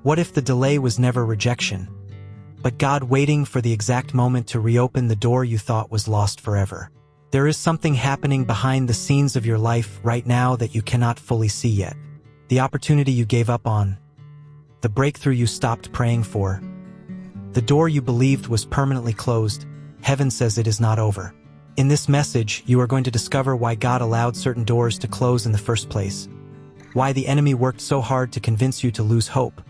What if the delay was never rejection, but God waiting for the exact moment to reopen the door you thought was lost forever? There is something happening behind the scenes of your life right now that you cannot fully see yet. The opportunity you gave up on, the breakthrough you stopped praying for, the door you believed was permanently closed. Heaven says it is not over. In this message, you are going to discover why God allowed certain doors to close in the first place, why the enemy worked so hard to convince you to lose hope,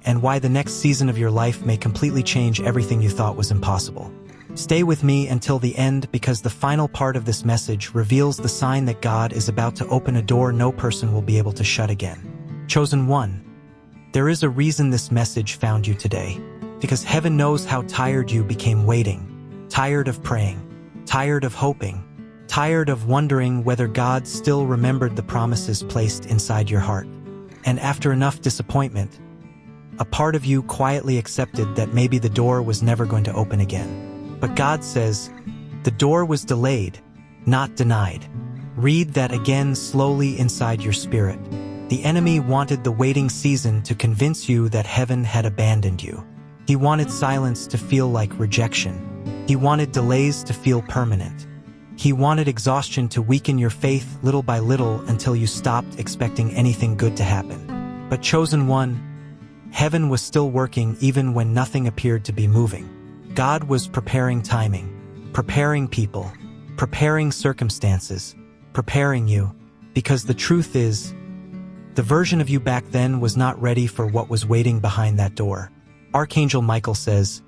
and why the next season of your life may completely change everything you thought was impossible. Stay with me until the end, because the final part of this message reveals the sign that God is about to open a door no person will be able to shut again. Chosen one, there is a reason this message found you today, because heaven knows how tired you became waiting, tired of praying, tired of hoping, tired of wondering whether God still remembered the promises placed inside your heart. And after enough disappointment, a part of you quietly accepted that maybe the door was never going to open again. But God says, the door was delayed, not denied. Read that again slowly inside your spirit. The enemy wanted the waiting season to convince you that heaven had abandoned you. He wanted silence to feel like rejection. He wanted delays to feel permanent. He wanted exhaustion to weaken your faith little by little until you stopped expecting anything good to happen. But chosen one, heaven was still working even when nothing appeared to be moving. God was preparing timing, preparing people, preparing circumstances, preparing you, because the truth is, the version of you back then was not ready for what was waiting behind that door. Archangel Michael says,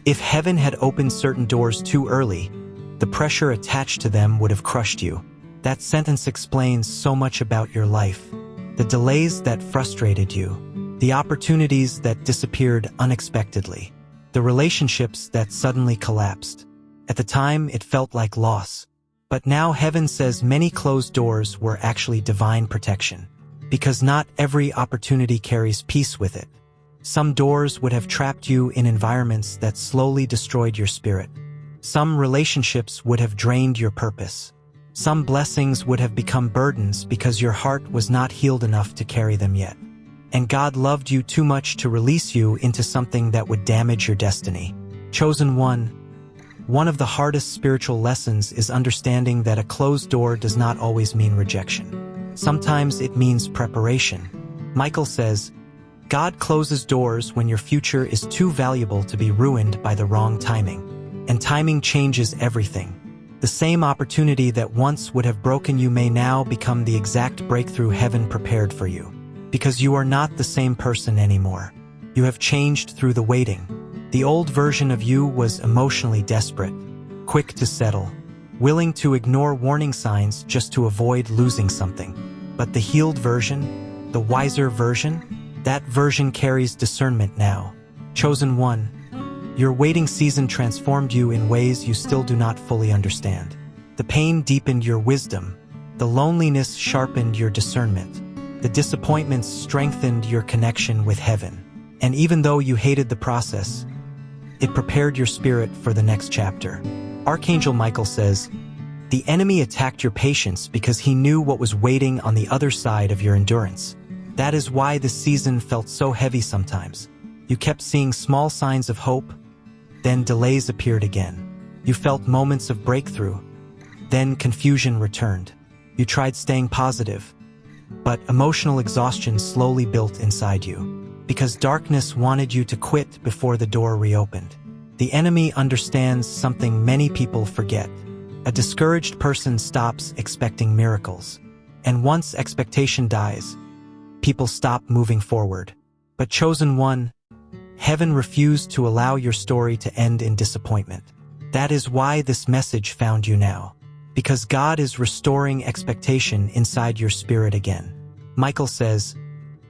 if heaven had opened certain doors too early, the pressure attached to them would have crushed you. That sentence explains so much about your life. The delays that frustrated you, the opportunities that disappeared unexpectedly, the relationships that suddenly collapsed. At the time, it felt like loss. But now heaven says many closed doors were actually divine protection, because not every opportunity carries peace with it. Some doors would have trapped you in environments that slowly destroyed your spirit. Some relationships would have drained your purpose. Some blessings would have become burdens because your heart was not healed enough to carry them yet. And God loved you too much to release you into something that would damage your destiny. Chosen one of the hardest spiritual lessons is understanding that a closed door does not always mean rejection. Sometimes it means preparation. Michael says, God closes doors when your future is too valuable to be ruined by the wrong timing. And timing changes everything. The same opportunity that once would have broken you may now become the exact breakthrough heaven prepared for you. Because you are not the same person anymore. You have changed through the waiting. The old version of you was emotionally desperate, quick to settle, willing to ignore warning signs just to avoid losing something. But the healed version, the wiser version, that version carries discernment now. Chosen one, your waiting season transformed you in ways you still do not fully understand. The pain deepened your wisdom. The loneliness sharpened your discernment. The disappointments strengthened your connection with heaven. And even though you hated the process, it prepared your spirit for the next chapter. Archangel Michael says, the enemy attacked your patience because he knew what was waiting on the other side of your endurance. That is why this season felt so heavy sometimes. You kept seeing small signs of hope, then delays appeared again. You felt moments of breakthrough, then confusion returned. You tried staying positive, but emotional exhaustion slowly built inside you, because darkness wanted you to quit before the door reopened. The enemy understands something many people forget. A discouraged person stops expecting miracles. And once expectation dies, people stop moving forward. But chosen one, heaven refused to allow your story to end in disappointment. That is why this message found you now. Because God is restoring expectation inside your spirit again. Michael says,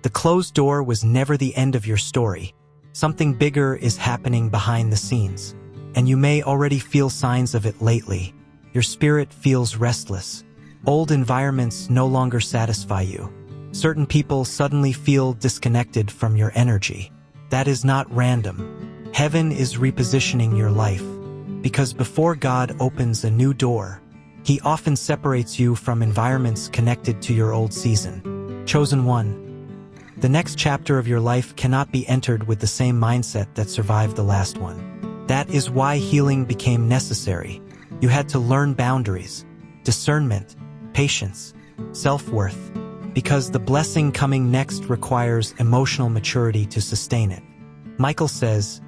the closed door was never the end of your story. Something bigger is happening behind the scenes. And you may already feel signs of it lately. Your spirit feels restless. Old environments no longer satisfy you. Certain people suddenly feel disconnected from your energy. That is not random. Heaven is repositioning your life. Because before God opens a new door, He often separates you from environments connected to your old season. Chosen one, The next chapter of your life cannot be entered with the same mindset that survived the last one. That is why healing became necessary. You had to learn boundaries, discernment, patience, self-worth, because the blessing coming next requires emotional maturity to sustain it. Michael says,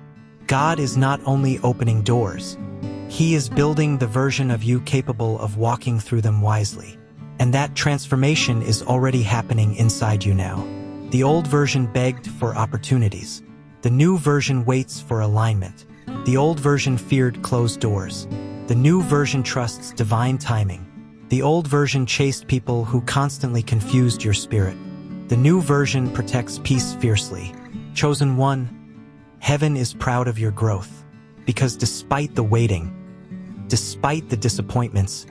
God is not only opening doors, He is building the version of you capable of walking through them wisely. And that transformation is already happening inside you now. The old version begged for opportunities. The new version waits for alignment. The old version feared closed doors. The new version trusts divine timing. The old version chased people who constantly confused your spirit. The new version protects peace fiercely. Chosen one, heaven is proud of your growth, because despite the waiting, despite the disappointments,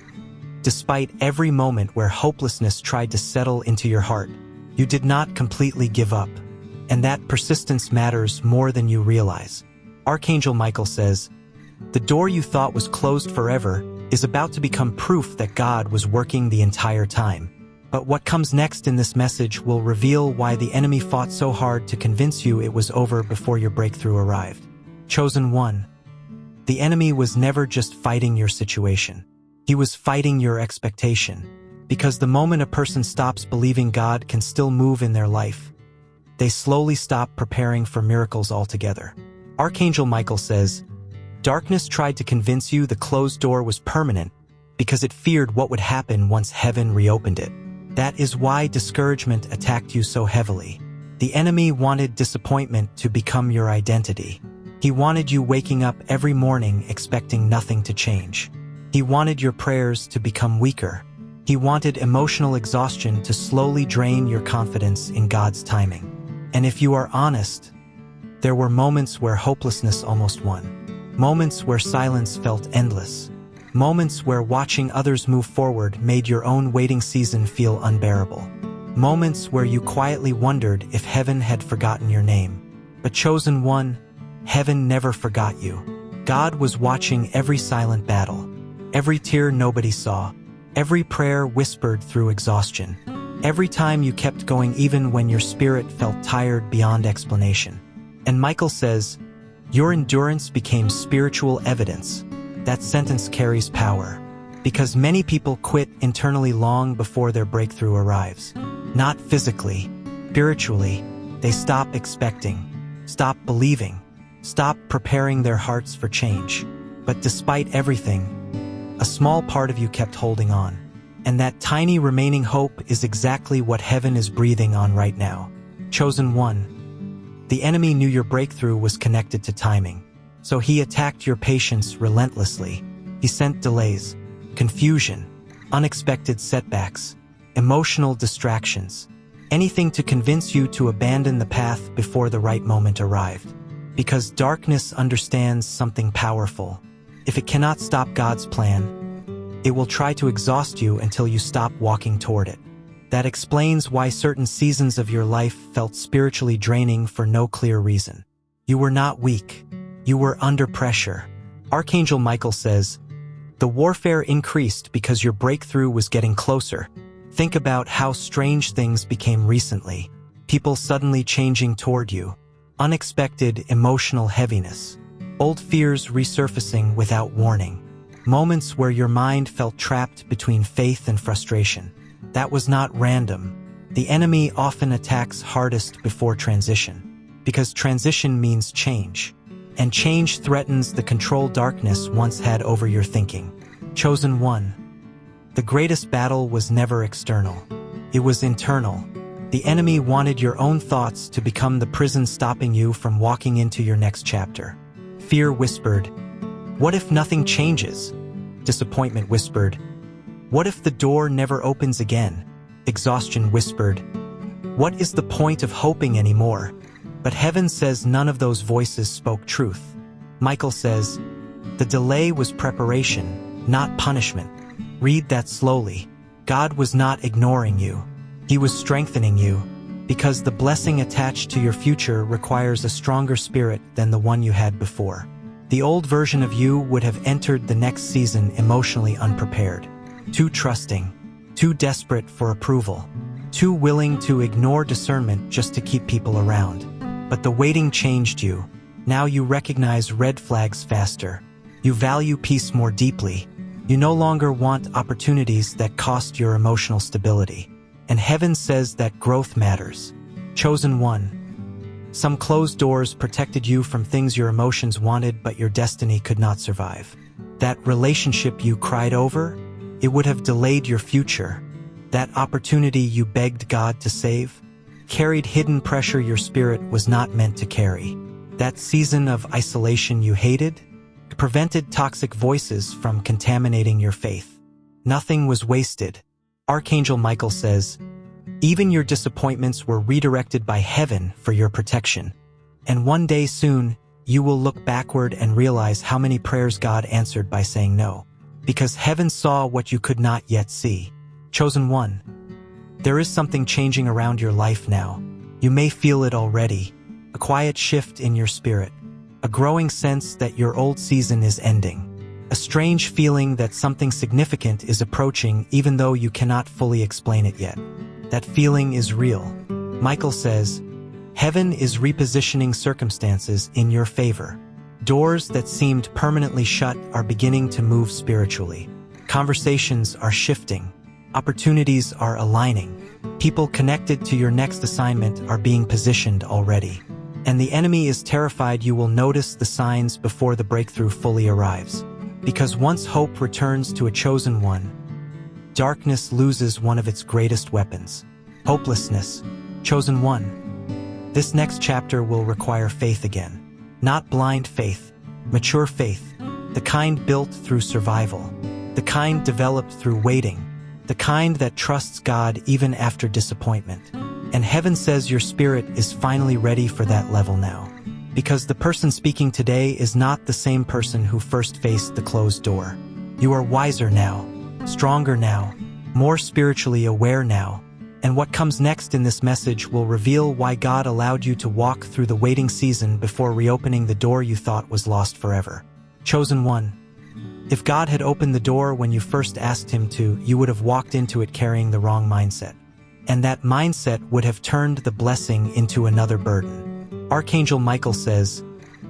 despite every moment where hopelessness tried to settle into your heart, you did not completely give up, and that persistence matters more than you realize. Archangel Michael says, the door you thought was closed forever is about to become proof that God was working the entire time. But what comes next in this message will reveal why the enemy fought so hard to convince you it was over before your breakthrough arrived. Chosen one, the enemy was never just fighting your situation. He was fighting your expectation. Because the moment a person stops believing God can still move in their life, they slowly stop preparing for miracles altogether. Archangel Michael says, darkness tried to convince you the closed door was permanent because it feared what would happen once heaven reopened it. That is why discouragement attacked you so heavily. The enemy wanted disappointment to become your identity. He wanted you waking up every morning expecting nothing to change. He wanted your prayers to become weaker. He wanted emotional exhaustion to slowly drain your confidence in God's timing. And if you are honest, there were moments where hopelessness almost won. Moments where silence felt endless. Moments where watching others move forward made your own waiting season feel unbearable. Moments where you quietly wondered if heaven had forgotten your name. But chosen one, heaven never forgot you. God was watching every silent battle, every tear nobody saw, every prayer whispered through exhaustion, every time you kept going even when your spirit felt tired beyond explanation. And Michael says, your endurance became spiritual evidence. That sentence carries power, because many people quit internally long before their breakthrough arrives. Not physically, spiritually. They stop expecting, stop believing, stop preparing their hearts for change. But despite everything, a small part of you kept holding on. And that tiny remaining hope is exactly what heaven is breathing on right now. Chosen one, the enemy knew your breakthrough was connected to timing. So he attacked your patience relentlessly. He sent delays, confusion, unexpected setbacks, emotional distractions, anything to convince you to abandon the path before the right moment arrived. Because darkness understands something powerful. If it cannot stop God's plan, it will try to exhaust you until you stop walking toward it. That explains why certain seasons of your life felt spiritually draining for no clear reason. You were not weak. You were under pressure. Archangel Michael says, the warfare increased because your breakthrough was getting closer. Think about how strange things became recently. People suddenly changing toward you. Unexpected emotional heaviness. Old fears resurfacing without warning. Moments where your mind felt trapped between faith and frustration. That was not random. The enemy often attacks hardest before transition, because transition means change. And change threatens the control darkness once had over your thinking. Chosen one, the greatest battle was never external. It was internal. The enemy wanted your own thoughts to become the prison stopping you from walking into your next chapter. Fear whispered, what if nothing changes? Disappointment whispered, what if the door never opens again? Exhaustion whispered, what is the point of hoping anymore? But heaven says none of those voices spoke truth. Michael says, the delay was preparation, not punishment. Read that slowly. God was not ignoring you. He was strengthening you, because the blessing attached to your future requires a stronger spirit than the one you had before. The old version of you would have entered the next season emotionally unprepared, too trusting, too desperate for approval. too willing to ignore discernment just to keep people around. But the waiting changed you. Now you recognize red flags faster. You value peace more deeply. You no longer want opportunities that cost your emotional stability. And heaven says that growth matters. Chosen one. Some closed doors protected you from things your emotions wanted but your destiny could not survive. That relationship you cried over, it would have delayed your future. That opportunity you begged God to save, carried hidden pressure your spirit was not meant to carry. That season of isolation you hated, prevented toxic voices from contaminating your faith. Nothing was wasted. Archangel Michael says, even your disappointments were redirected by heaven for your protection. And one day soon, you will look backward and realize how many prayers God answered by saying no. Because heaven saw what you could not yet see. Chosen one. There is something changing around your life now. You may feel it already. A quiet shift in your spirit. A growing sense that your old season is ending. A strange feeling that something significant is approaching even though you cannot fully explain it yet. That feeling is real. Michael says, heaven is repositioning circumstances in your favor. Doors that seemed permanently shut are beginning to move spiritually. Conversations are shifting. Opportunities are aligning. People connected to your next assignment are being positioned already. And the enemy is terrified you will notice the signs before the breakthrough fully arrives. Because once hope returns to a chosen one, darkness loses one of its greatest weapons. Hopelessness. Chosen one. This next chapter will require faith again. Not blind faith, mature faith, the kind built through survival, the kind developed through waiting, the kind that trusts God even after disappointment. And heaven says your spirit is finally ready for that level now. Because the person speaking today is not the same person who first faced the closed door. You are wiser now, stronger now, more spiritually aware now. And what comes next in this message will reveal why God allowed you to walk through the waiting season before reopening the door you thought was lost forever. Chosen one. If God had opened the door when you first asked him to, you would have walked into it carrying the wrong mindset. And that mindset would have turned the blessing into another burden. Archangel Michael says,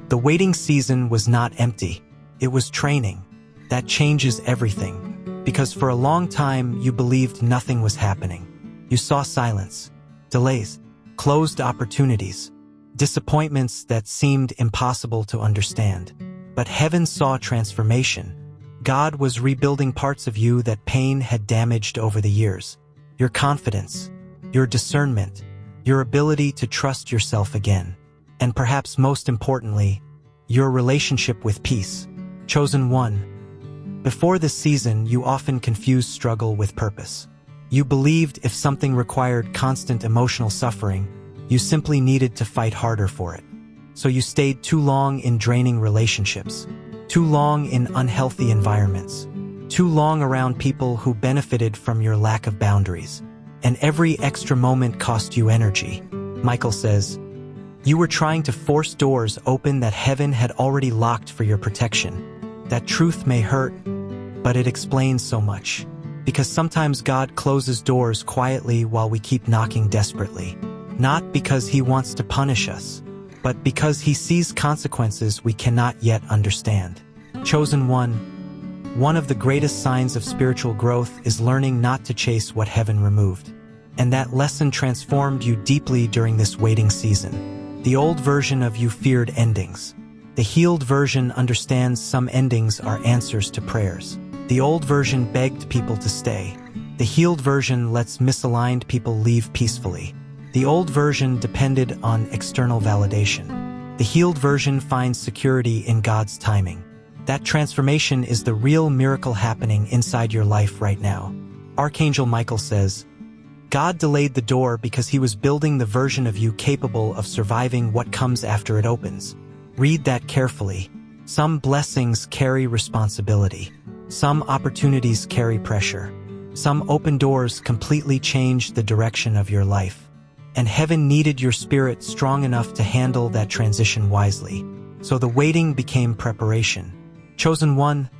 the waiting season was not empty. It was training. That changes everything. Because for a long time, you believed nothing was happening. You saw silence, delays, closed opportunities, disappointments that seemed impossible to understand. But heaven saw transformation. God was rebuilding parts of you that pain had damaged over the years. Your confidence, your discernment, your ability to trust yourself again. And perhaps most importantly, your relationship with peace. Chosen one. Before this season, you often confused struggle with purpose. You believed if something required constant emotional suffering, you simply needed to fight harder for it. So you stayed too long in draining relationships, too long in unhealthy environments, too long around people who benefited from your lack of boundaries. And every extra moment cost you energy. Michael says, you were trying to force doors open that heaven had already locked for your protection. That truth may hurt, but it explains so much. Because sometimes God closes doors quietly while we keep knocking desperately. Not because he wants to punish us, but because he sees consequences we cannot yet understand. Chosen one. One of the greatest signs of spiritual growth is learning not to chase what heaven removed. And that lesson transformed you deeply during this waiting season. The old version of you feared endings. The healed version understands some endings are answers to prayers. The old version begged people to stay. The healed version lets misaligned people leave peacefully. The old version depended on external validation. The healed version finds security in God's timing. That transformation is the real miracle happening inside your life right now. Archangel Michael says, God delayed the door because he was building the version of you capable of surviving what comes after it opens. Read that carefully. Some blessings carry responsibility. Some opportunities carry pressure. Some open doors completely change the direction of your life. And heaven needed your spirit strong enough to handle that transition wisely. So the waiting became preparation. Chosen one,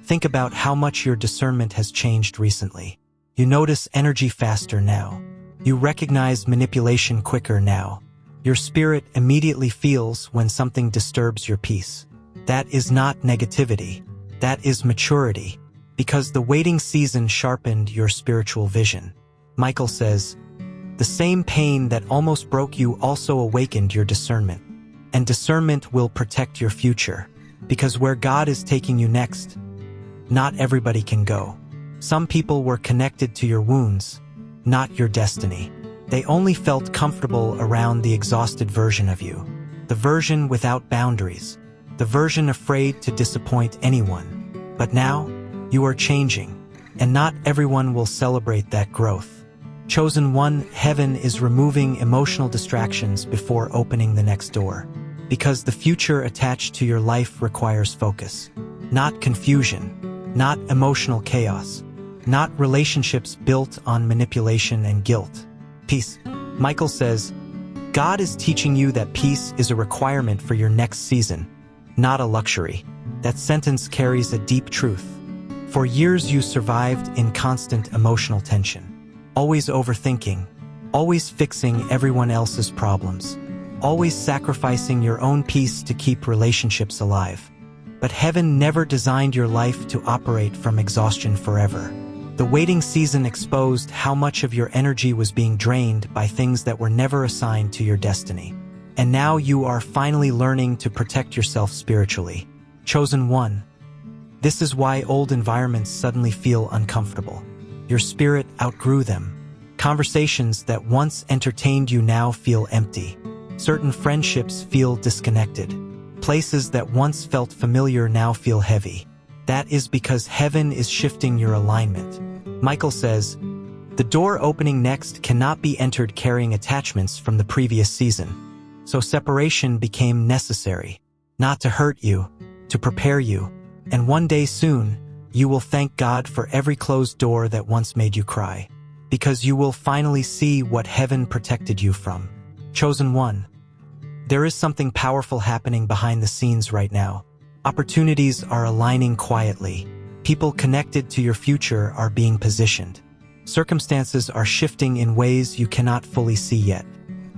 think about how much your discernment has changed recently. You notice energy faster now. You recognize manipulation quicker now. Your spirit immediately feels when something disturbs your peace. That is not negativity. That is maturity, because the waiting season sharpened your spiritual vision. Michael says, "The same pain that almost broke you also awakened your discernment. And discernment will protect your future, because where God is taking you next, not everybody can go. Some people were connected to your wounds, not your destiny. They only felt comfortable around the exhausted version of you, the version without boundaries, the version afraid to disappoint anyone. But now, you are changing, and not everyone will celebrate that growth. Chosen one, heaven is removing emotional distractions before opening the next door, because the future attached to your life requires focus, not confusion, not emotional chaos, not relationships built on manipulation and guilt. Peace." Michael says, God is teaching you that peace is a requirement for your next season, not a luxury. That sentence carries a deep truth. For years you survived in constant emotional tension, always overthinking, always fixing everyone else's problems, always sacrificing your own peace to keep relationships alive. But heaven never designed your life to operate from exhaustion forever. The waiting season exposed how much of your energy was being drained by things that were never assigned to your destiny. And now you are finally learning to protect yourself spiritually. Chosen one. This is why old environments suddenly feel uncomfortable. Your spirit outgrew them. Conversations that once entertained you now feel empty. Certain friendships feel disconnected. Places that once felt familiar now feel heavy. That is because heaven is shifting your alignment. Michael says, the door opening next cannot be entered carrying attachments from the previous season. So separation became necessary, not to hurt you, to prepare you. And one day soon, you will thank God for every closed door that once made you cry, because you will finally see what heaven protected you from. Chosen one. There is something powerful happening behind the scenes right now. Opportunities are aligning quietly. People connected to your future are being positioned. Circumstances are shifting in ways you cannot fully see yet.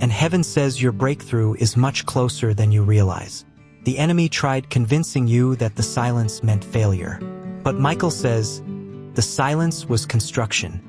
And heaven says your breakthrough is much closer than you realize. The enemy tried convincing you that the silence meant failure. But Michael says, the silence was construction.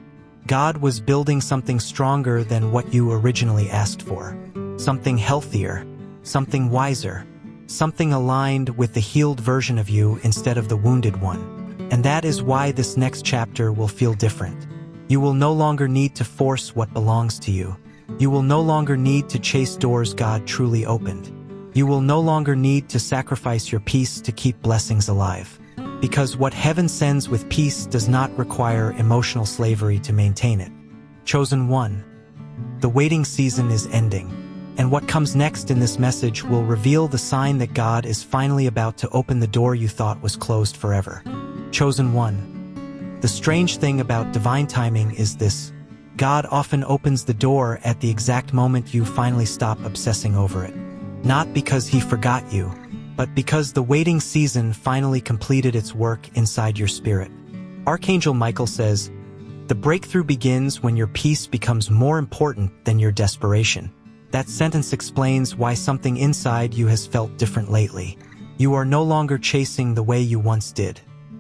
God was building something stronger than what you originally asked for. Something healthier, something wiser, something aligned with the healed version of you instead of the wounded one. And that is why this next chapter will feel different. You will no longer need to force what belongs to you. You will no longer need to chase doors God truly opened. You will no longer need to sacrifice your peace to keep blessings alive. Because what heaven sends with peace does not require emotional slavery to maintain it. Chosen one. The waiting season is ending. And what comes next in this message will reveal the sign that God is finally about to open the door you thought was closed forever. Chosen one. The strange thing about divine timing is this. God often opens the door at the exact moment you finally stop obsessing over it. Not because he forgot you, but because the waiting season finally completed its work inside your spirit. Archangel Michael says, the breakthrough begins when your peace becomes more important than your desperation. That sentence explains why something inside you has felt different lately. You are no longer chasing the way you once did.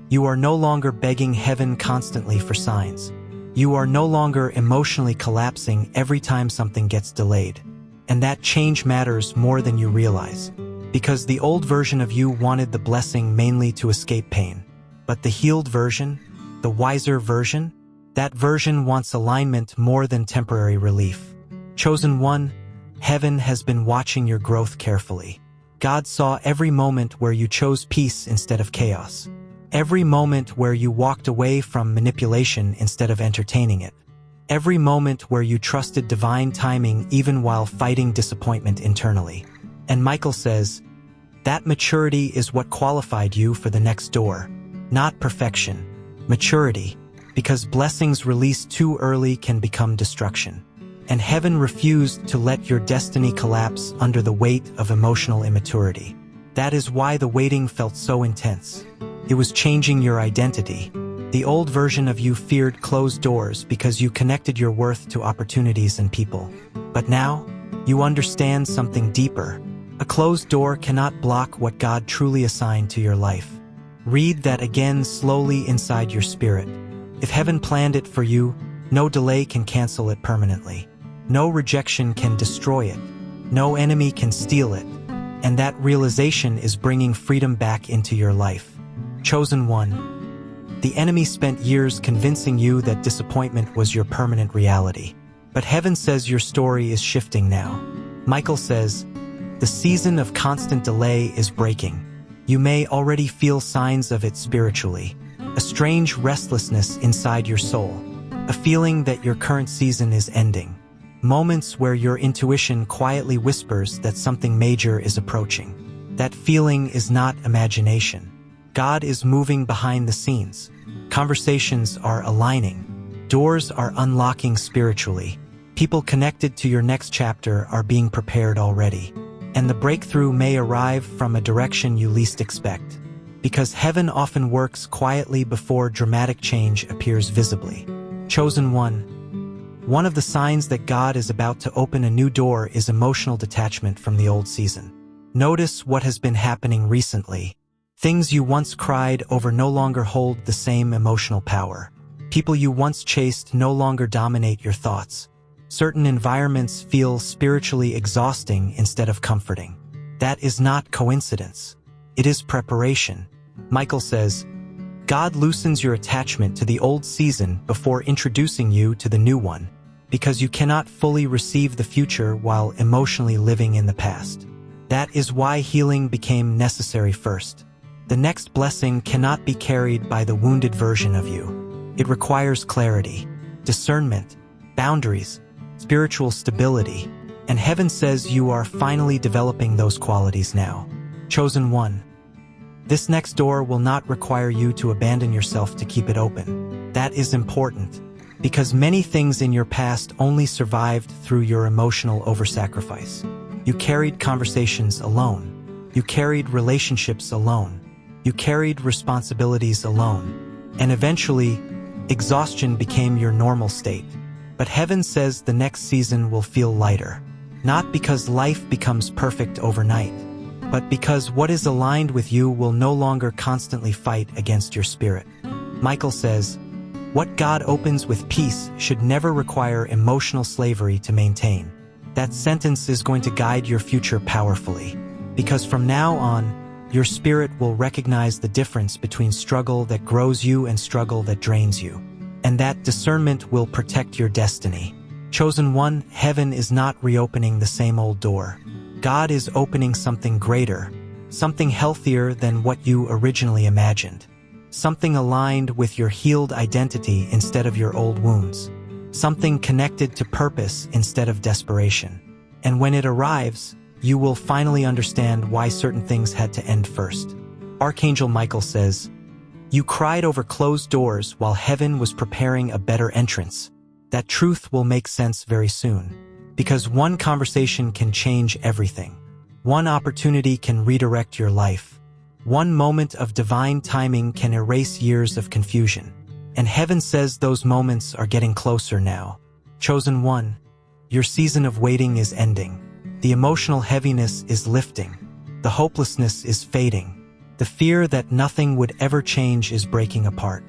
You are no longer begging heaven constantly for signs. You are no longer emotionally collapsing every time something gets delayed. And that change matters more than you realize. Because the old version of you wanted the blessing mainly to escape pain. But the healed version, the wiser version, that version wants alignment more than temporary relief. Chosen one, heaven has been watching your growth carefully. God saw every moment where you chose peace instead of chaos. Every moment where you walked away from manipulation instead of entertaining it. Every moment where you trusted divine timing even while fighting disappointment internally. And Michael says, that maturity is what qualified you for the next door. Not perfection, maturity, because blessings released too early can become destruction. And heaven refused to let your destiny collapse under the weight of emotional immaturity. That is why the waiting felt so intense. It was changing your identity, The old version of you feared closed doors because you connected your worth to opportunities and people. But now, you understand something deeper. A closed door cannot block what God truly assigned to your life. Read that again slowly inside your spirit. If heaven planned it for you, no delay can cancel it permanently. No rejection can destroy it. No enemy can steal it. And that realization is bringing freedom back into your life. Chosen one. The enemy spent years convincing you that disappointment was your permanent reality. But heaven says your story is shifting now. Michael says, the season of constant delay is breaking. You may already feel signs of it spiritually. A strange restlessness inside your soul. A feeling that your current season is ending. Moments where your intuition quietly whispers that something major is approaching. That feeling is not imagination. God is moving behind the scenes. Conversations are aligning. Doors are unlocking spiritually. People connected to your next chapter are being prepared already. And the breakthrough may arrive from a direction you least expect. Because heaven often works quietly before dramatic change appears visibly. Chosen one. One of the signs that God is about to open a new door is emotional detachment from the old season. Notice what has been happening recently. Things you once cried over no longer hold the same emotional power. People you once chased no longer dominate your thoughts. Certain environments feel spiritually exhausting instead of comforting. That is not coincidence. It is preparation. Michael says, God loosens your attachment to the old season before introducing you to the new one, because you cannot fully receive the future while emotionally living in the past. That is why healing became necessary first. The next blessing cannot be carried by the wounded version of you. It requires clarity, discernment, boundaries, spiritual stability, and heaven says you are finally developing those qualities now. Chosen one. This next door will not require you to abandon yourself to keep it open. That is important, because many things in your past only survived through your emotional oversacrifice. You carried conversations alone. You carried relationships alone. You carried responsibilities alone. And eventually, exhaustion became your normal state. But heaven says the next season will feel lighter. Not because life becomes perfect overnight, but because what is aligned with you will no longer constantly fight against your spirit. Michael says, what God opens with peace should never require emotional slavery to maintain. That sentence is going to guide your future powerfully. Because from now on, your spirit will recognize the difference between struggle that grows you and struggle that drains you. And that discernment will protect your destiny. Chosen one, heaven is not reopening the same old door. God is opening something greater, something healthier than what you originally imagined. Something aligned with your healed identity instead of your old wounds. Something connected to purpose instead of desperation. And when it arrives, you will finally understand why certain things had to end first. Archangel Michael says, you cried over closed doors while heaven was preparing a better entrance. That truth will make sense very soon. Because one conversation can change everything. One opportunity can redirect your life. One moment of divine timing can erase years of confusion. And heaven says those moments are getting closer now. Chosen one, your season of waiting is ending. The emotional heaviness is lifting. The hopelessness is fading. The fear that nothing would ever change is breaking apart.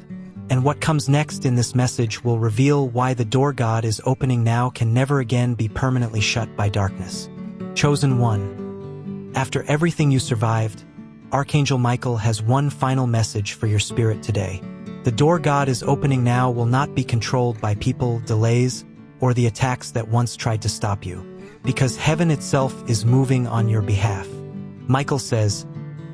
And what comes next in this message will reveal why the door God is opening now can never again be permanently shut by darkness. Chosen one. After everything you survived, Archangel Michael has one final message for your spirit today. The door God is opening now will not be controlled by people, delays, or the attacks that once tried to stop you. Because heaven itself is moving on your behalf. Michael says,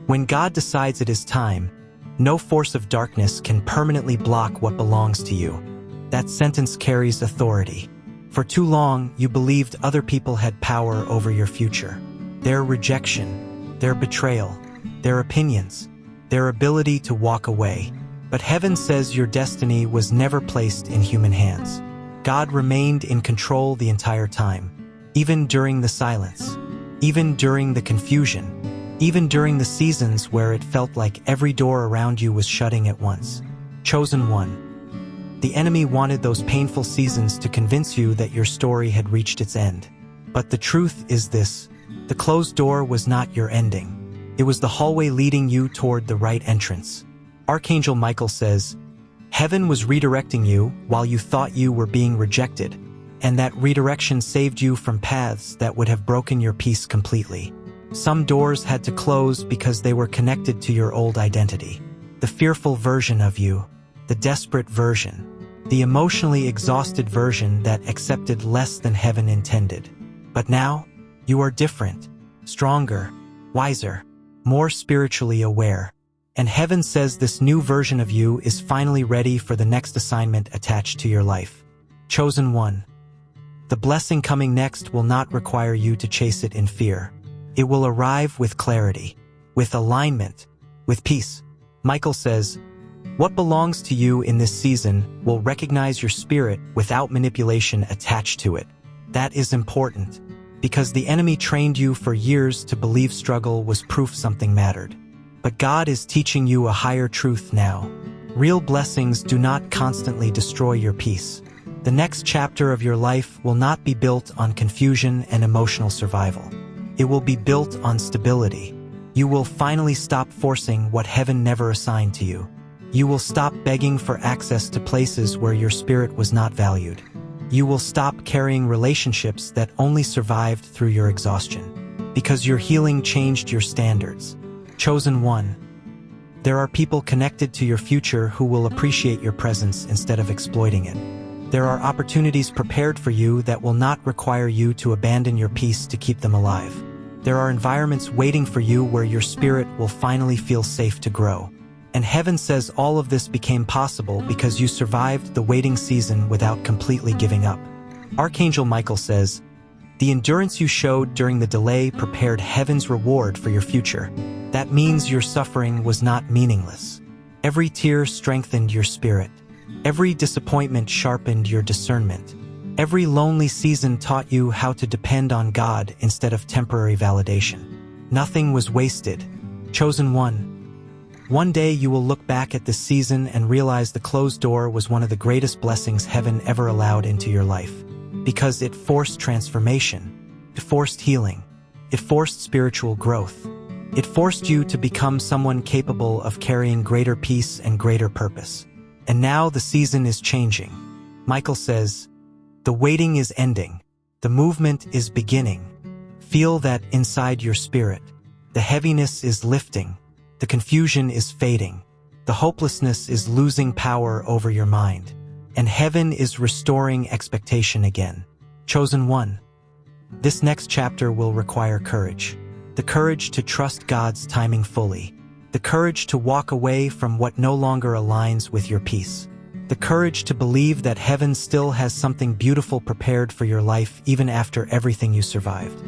when God decides it is time, no force of darkness can permanently block what belongs to you. That sentence carries authority. For too long, you believed other people had power over your future. Their rejection, their betrayal, their opinions, their ability to walk away. But heaven says your destiny was never placed in human hands. God remained in control the entire time. Even during the silence, even during the confusion, even during the seasons where it felt like every door around you was shutting at once. Chosen one. The enemy wanted those painful seasons to convince you that your story had reached its end. But the truth is this: the closed door was not your ending. It was the hallway leading you toward the right entrance. Archangel Michael says, heaven was redirecting you while you thought you were being rejected, and that redirection saved you from paths that would have broken your peace completely. Some doors had to close because they were connected to your old identity. The fearful version of you, the desperate version, the emotionally exhausted version that accepted less than heaven intended. But now, you are different, stronger, wiser, more spiritually aware. And heaven says this new version of you is finally ready for the next assignment attached to your life. Chosen one. The blessing coming next will not require you to chase it in fear. It will arrive with clarity, with alignment, with peace. Michael says, what belongs to you in this season will recognize your spirit without manipulation attached to it. That is important, because the enemy trained you for years to believe struggle was proof something mattered. But God is teaching you a higher truth now. Real blessings do not constantly destroy your peace. The next chapter of your life will not be built on confusion and emotional survival. It will be built on stability. You will finally stop forcing what heaven never assigned to you. You will stop begging for access to places where your spirit was not valued. You will stop carrying relationships that only survived through your exhaustion, because your healing changed your standards. Chosen one. There are people connected to your future who will appreciate your presence instead of exploiting it. There are opportunities prepared for you that will not require you to abandon your peace to keep them alive. There are environments waiting for you where your spirit will finally feel safe to grow. And heaven says all of this became possible because you survived the waiting season without completely giving up. Archangel Michael says, the endurance you showed during the delay prepared heaven's reward for your future. That means your suffering was not meaningless. Every tear strengthened your spirit. Every disappointment sharpened your discernment. Every lonely season taught you how to depend on God instead of temporary validation. Nothing was wasted. Chosen one. One day you will look back at this season and realize the closed door was one of the greatest blessings heaven ever allowed into your life. Because it forced transformation. It forced healing. It forced spiritual growth. It forced you to become someone capable of carrying greater peace and greater purpose. And now the season is changing. Michael says, the waiting is ending. The movement is beginning. Feel that inside your spirit. The heaviness is lifting. The confusion is fading. The hopelessness is losing power over your mind. And heaven is restoring expectation again. Chosen one. This next chapter will require courage. The courage to trust God's timing fully. The courage to walk away from what no longer aligns with your peace. The courage to believe that heaven still has something beautiful prepared for your life even after everything you survived.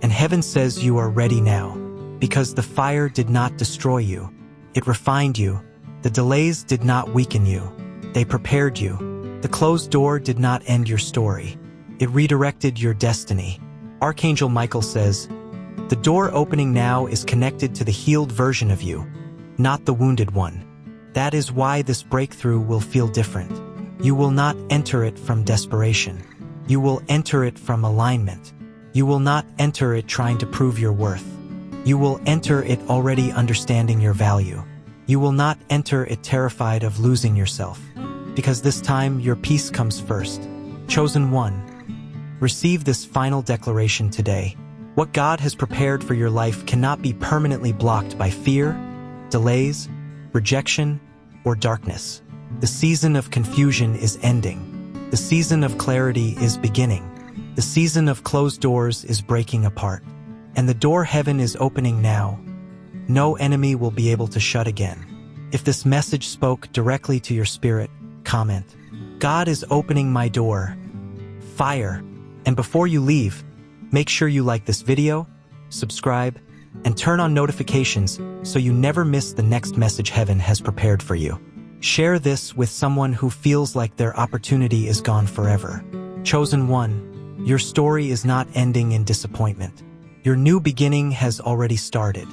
And heaven says you are ready now, because the fire did not destroy you. It refined you. The delays did not weaken you. They prepared you. The closed door did not end your story. It redirected your destiny. Archangel Michael says, the door opening now is connected to the healed version of you, not the wounded one. That is why this breakthrough will feel different. You will not enter it from desperation. You will enter it from alignment. You will not enter it trying to prove your worth. You will enter it already understanding your value. You will not enter it terrified of losing yourself, because this time your peace comes first. Chosen one. Receive this final declaration today. What God has prepared for your life cannot be permanently blocked by fear, delays, rejection, or darkness. The season of confusion is ending. The season of clarity is beginning. The season of closed doors is breaking apart. And the door heaven is opening now. No enemy will be able to shut again. If this message spoke directly to your spirit, comment, God is opening my door. Fire. And before you leave, make sure you like this video, subscribe, and turn on notifications so you never miss the next message heaven has prepared for you. Share this with someone who feels like their opportunity is gone forever. Chosen one, your story is not ending in disappointment. Your new beginning has already started.